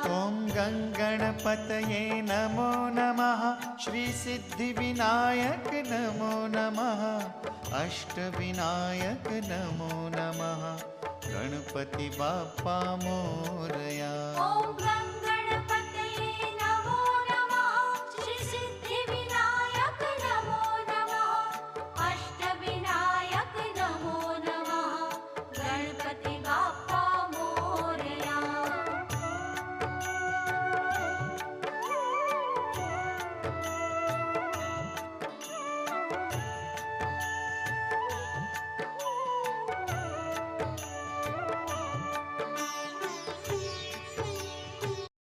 ॐ गणपतये नमो नमः। श्री सिद्धिविनायक नमो नमः। अष्टविनायक नमो नमः। गणपति बाप्पा मोरया।